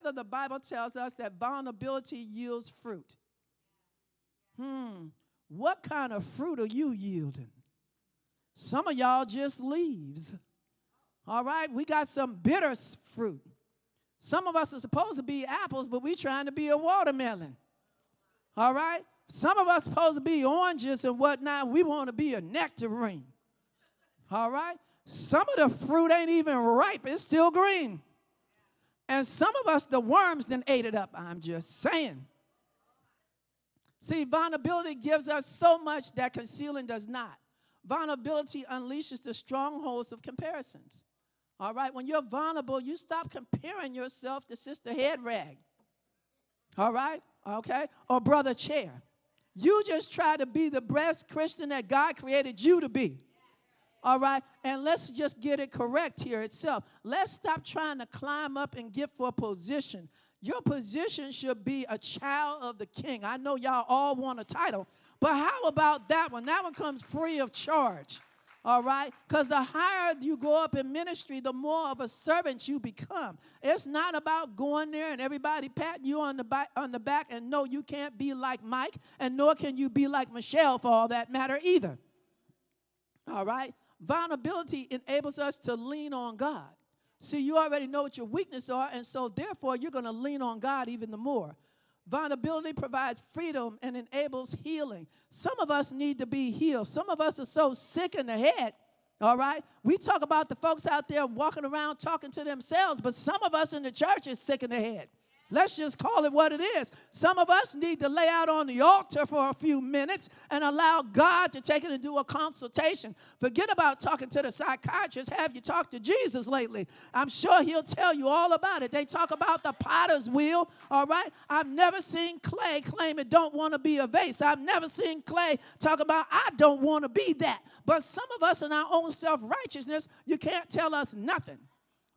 of the Bible tells us that vulnerability yields fruit. What kind of fruit are you yielding? Some of y'all just leaves. All right? We got some bitter fruit. Some of us are supposed to be apples, but we're trying to be a watermelon. All right? Some of us are supposed to be oranges and whatnot. We want to be a nectarine. All right? Some of the fruit ain't even ripe. It's still green. And some of us, the worms done ate it up. I'm just saying. See, vulnerability gives us so much that concealing does not. Vulnerability unleashes the strongholds of comparisons. All right? When you're vulnerable, you stop comparing yourself to Sister Head Rag. All right? Okay? Or Brother Chair. You just try to be the best Christian that God created you to be. All right? And let's just get it correct here itself. Let's stop trying to climb up and get for a position. Your position should be a child of the King. I know y'all all want a title, but how about that one? That one comes free of charge. All right? Because the higher you go up in ministry, the more of a servant you become. It's not about going there and everybody patting you on the back, and no, you can't be like Mike, and nor can you be like Michelle for all that matter either. All right? Vulnerability enables us to lean on God. See, you already know what your weaknesses are, and so therefore you're going to lean on God even the more. Vulnerability provides freedom and enables healing. Some of us need to be healed. Some of us are so sick in the head, all right? We talk about the folks out there walking around talking to themselves, but some of us in the church is sick in the head. Let's just call it what it is. Some of us need to lay out on the altar for a few minutes and allow God to take it and do a consultation. Forget about talking to the psychiatrist. Have you talked to Jesus lately? I'm sure he'll tell you all about it. They talk about the potter's wheel, all right? I've never seen clay claim it don't want to be a vase. I've never seen clay talk about I don't want to be that. But some of us in our own self-righteousness, you can't tell us nothing.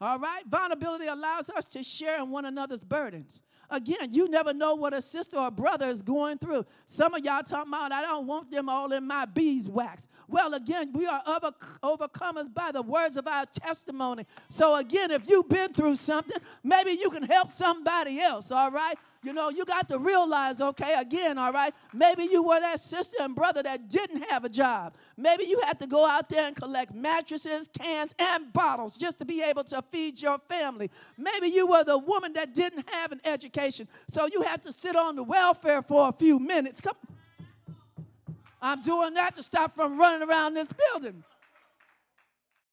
All right? Vulnerability allows us to share in one another's burdens. Again, you never know what a sister or brother is going through. Some of y'all talking about, I don't want them all in my beeswax. Well, again, we are overcomers by the words of our testimony. So, again, if you've been through something, maybe you can help somebody else, all right? You know, you got to realize, okay, again, all right, maybe you were that sister and brother that didn't have a job. Maybe you had to go out there and collect mattresses, cans, and bottles just to be able to feed your family. Maybe you were the woman that didn't have an education, so you had to sit on the welfare for a few minutes. I'm doing that to stop from running around this building.